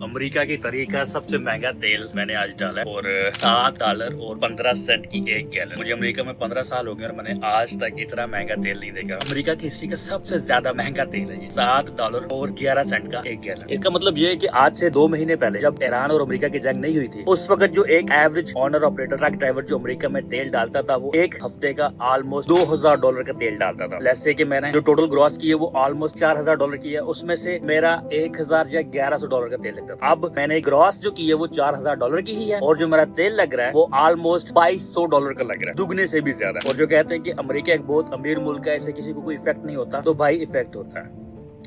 America की तरीका सबसे महंगा तेल मैंने आज डाला है और $7 और 15 सेंट की एक गैलन। मुझे अमेरिका में 15 साल हो गए और मैंने आज तक इतना महंगा तेल नहीं देखा। अमेरिका की हिस्ट्री का सबसे ज्यादा महंगा तेल है ये, $7 और 11 सेंट का एक गैलन। इसका मतलब ये है कि आज से 2 महीने पहले जब ईरान और अमेरिका की जंग नहीं हुई थी, उस वक्त जो एक average owner operator truck driver जो अमेरिका में तेल डालता था वो एक हफ्ते का ऑलमोस्ट $2000 का तेल डालता था। जैसे कि मैंने जो टोटल ग्रॉस की है वो ऑलमोस्ट $4000 की है, उसमें से मेरा 1000 या $1100 का तेल लगता था। अब मैंने ग्रॉस जो की है वो $4000 की ही है और जो मेरा तेल लग रहा है वो ऑलमोस्ट $2200 का लग रहा है, दुगने से भी ज्यादा। और जो कहते हैं कि अमेरिका एक बहुत अमीर मुल्क है, ऐसे किसी को कोई इफेक्ट नहीं होता, तो भाई इफेक्ट होता है।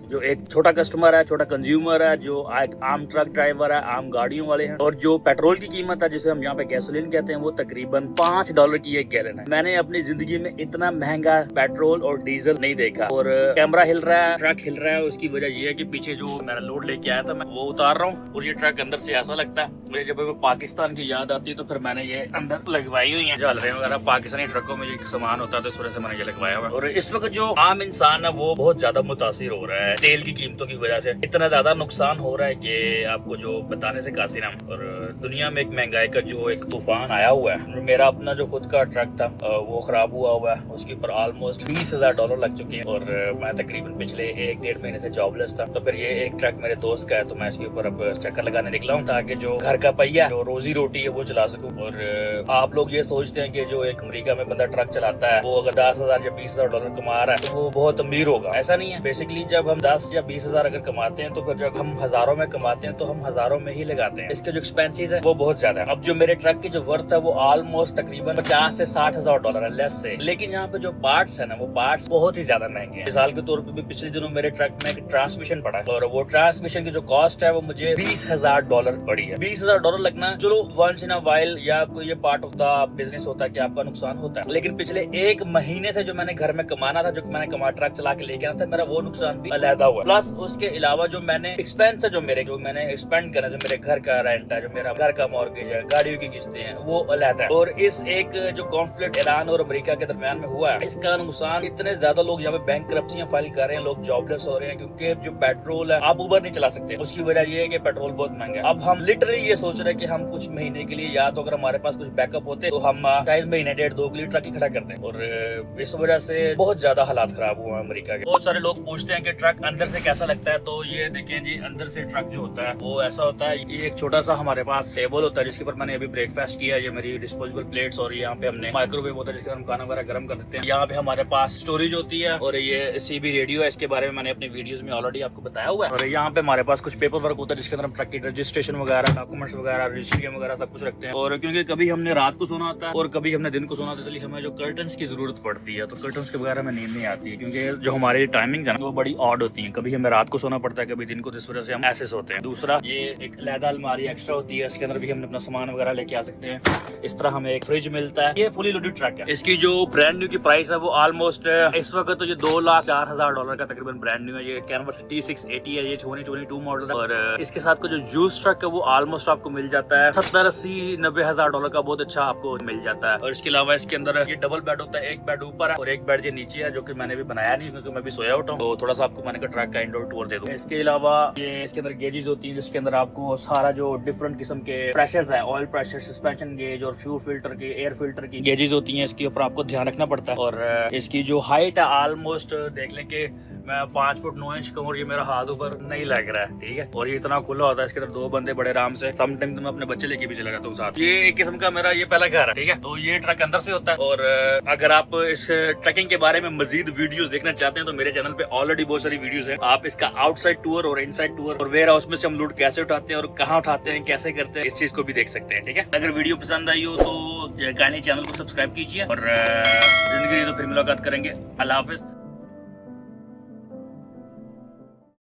जो एक छोटा कस्टमर है, छोटा कंज्यूमर है, जो एक आम ट्रक ड्राइवर है, आम गाड़ियों वाले हैं, और जो पेट्रोल की कीमत है जिसे हम यहाँ पे गैसोलीन कहते हैं वो तकरीबन $5 की एक गैलन है। मैंने अपनी जिंदगी में इतना महंगा पेट्रोल और डीजल नहीं देखा। और कैमरा हिल रहा है, ट्रक हिल रहा है, उसकी वजह ये है कि पीछे जो मेरा लोड लेके आया था मैं वो उतार रहा हूँ और ये ट्रक अंदर से ऐसा लगता है मुझे जब पाकिस्तान की याद आती है तो फिर मैंने ये अंदर लगवाई हुई है झालरें वगैरह। पाकिस्तानी ट्रकों में ये सामान होता है तो इस वजह से मैंने ये लगवाया हुआ है। और इस वक्त जो आम इंसान है वो बहुत ज्यादा मुतासिर हो रहा है तेल की कीमतों की वजह से। इतना ज्यादा नुकसान हो रहा है कि आपको जो बताने से कासिर हम। और दुनिया में एक महंगाई का जो एक तूफान आया हुआ है। मेरा अपना जो खुद का ट्रक था वो खराब हुआ है, उसके ऊपर ऑलमोस्ट $20000 लग चुके हैं और मैं तकरीबन पिछले 1-1.5 महीने से जॉबलेस था। तो फिर ये एक ट्रक मेरे दोस्त का है तो मैं इसके ऊपर अब स्टिकर लगाने निकला हूँ ताकि जो घर का पहिया जो रोजी रोटी है वो चला सकूं। और आप लोग ये सोचते हैं कि जो एक अमेरिका में बंदा ट्रक चलाता है वो अगर $10,000 या $20,000 कमा रहा है तो वो बहुत अमीर होगा, ऐसा नहीं है। बेसिकली जब हम 10 या 20,000 अगर कमाते हैं तो फिर जब हम हजारों में कमाते हैं तो हम हजारों में ही लगाते हैं। इसके जो एक्सपेंसेस है वो बहुत ज्यादा है। अब जो मेरे ट्रक की जो वर्थ है वो ऑलमोस्ट तकरीबन $50,000 से $60,000 है लेस से। लेकिन यहाँ पे जो पार्ट्स है ना वो पार्ट्स बहुत ही ज्यादा महंगे हैं। मिसाल के तौर पे भी पिछले दिनों मेरे ट्रक में एक ट्रांसमिशन पड़ा और वो ट्रांसमिशन की जो कॉस्ट है वो मुझे $20,000 पड़ी है। $20,000 लगना चलो वंस इन अ वाइल या कोई ये पार्ट ऑफ द बिजनेस होता है कि आपका नुकसान होता है, लेकिन पिछले 1 महीने से जो मैंने घर में कमाना था, जो मैंने ट्रक चला के लेके आना था, मेरा वो नुकसान भी अलहदा हुआ। प्लस उसके अलावा जो मैंने एक्सपेंस है जो मैंने एक्सपेंड करना, जो मेरे घर का रेंट है, जो मेरा घर का मॉर्गेज है, गाड़ियों की किस्तें हैं, वो अलग है। और इस एक जो कॉन्फ्लिक्ट ईरान और अमेरिका के दरमियान में हुआ है इसका नुकसान इतने ज्यादा लोग यहाँ पे बैंकरप्सियां फाइल कर रहे हैं, लोग जॉबलेस हो रहे हैं क्योंकि जो पेट्रोल है आप उबर नहीं चला सकते। उसकी वजह ये है कि पेट्रोल बहुत महंगा है। अब हम लिटरली ये सोच रहे हैं कि हम कुछ महीने के लिए या तो अगर हमारे पास कुछ बैकअप होते तो हम शायद महीने 1.5-2 के लिए ट्रक ही खड़ा करते हैं। और इस वजह से बहुत ज्यादा हालात खराब हुआ है अमेरिका के। बहुत सारे लोग पूछते हैं कि ट्रक अंदर से कैसा लगता है, तो ये देखें जी, अंदर से ट्रक जो होता है वो ऐसा होता है। ये एक छोटा सा हमारे पास टेबल होता है जिसके ऊपर मैंने अभी ब्रेकफास्ट किया। ये मेरी डिस्पोजेबल प्लेट्स और यहाँ पे हमने माइक्रोवेव होता है जिसके हम खाना वगैरह गर्म कर देते हैं। यहाँ पे हमारे पास स्टोरेज होती है और ये CB रेडियो है, इसके बारे में मैंने अपनी वीडियोस में ऑलरेडी आपको बताया हुआ है। और यहाँ पे हमारे पास कुछ पेपर वर्क होता है जिसके अंदर हम ट्रक की रजिस्ट्रेशन वगैरह, डॉक्यूमेंट्स वगैरह, रजिस्ट्रियां वगैरह सब कुछ रखते हैं। और क्योंकि कभी हमने रात को सोना होता है और कभी हमने दिन को सोना होता है, इसलिए हमें जो कर्टन्स की जरूरत पड़ती है, तो कर्टन्स के वगैरह में नींद नहीं आती है क्योंकि जो हमारी टाइमिंग है वो बड़ी ऑड होती है। कभी हमें रात को सोना पड़ता है, कभी दिन को, इस वजह से हम ऐसे सोते हैं। दूसरा, ये एक अलहदा अलमारी एक्स्ट्रा होती है, इसके अंदर भी हम अपना सामान वगैरह लेके आ सकते हैं। इस तरह हमें एक फ्रिज मिलता है। ये फुली लोडेड ट्रक है। इसकी जो ब्रांड न्यू की प्राइस है वो ऑलमोस्ट इस वक्त तो ये $2,04,000 का तकरीबन ब्रांड न्यू है। ये कैनवर्स T680 है, ये 2022 मॉडल है। और इसके साथ का जो यूज ट्रक है वो ऑलमोस्ट आपको मिल जाता है $70-80-90,000 का, बहुत अच्छा आपको मिल जाता है। और इसके अलावा इसके अंदर ये डबल बेड होता है, एक बेड ऊपर है और एक बेड ये नीचे है, जो कि मैंने भी बनाया नहीं क्योंकि मैं भी सोया उठा हूँ, तो थोड़ा सा आपको मैंने का ट्रक का इंडोर टूर दे दूं। इसके अलावा ये इसके अंदर गेजेस होती है जिसके अंदर आपको सारा जो डिफरेंट किस्म के प्रेशर्स है, ऑयल प्रेशर, सस्पेंशन गेज और फ्यूल फिल्टर की, एयर फिल्टर की गेजेस होती हैं, इसके ऊपर आपको ध्यान रखना पड़ता है। और इसकी जो हाइट है ऑलमोस्ट देख लें कि मैं 5 फुट 9 इंच का हूँ और ये मेरा हाथ ऊपर नहीं लग रहा है, ठीक है। और ये इतना खुला होता है, इसके अंदर 2 बंदे बड़े आराम से, समटाइम तो मैं अपने बच्चे लेके भी चला जाता हूँ साथ। ये एक किस्म का मेरा ये पहला घर है, ठीक है। तो ये ट्रक अंदर से होता है। और अगर आप इस ट्रकिंग के बारे में मजीद वीडियोस देखना चाहते हैं तो मेरे चैनल पे ऑलरेडी बहुत सारी वीडियोस हैं। आप इसका आउटसाइड टूर और इनसाइड टूर और वेयर हाउस में से हम लोड कैसे उठाते हैं और कहाँ उठाते हैं, कैसे करते हैं, इस चीज को भी देख सकते हैं, ठीक है। अगर वीडियो पसंद आई हो तो काइंडली चैनल को सब्सक्राइब कीजिए और जिंदगी तो फिर मुलाकात करेंगे। अल्लाह हाफिज।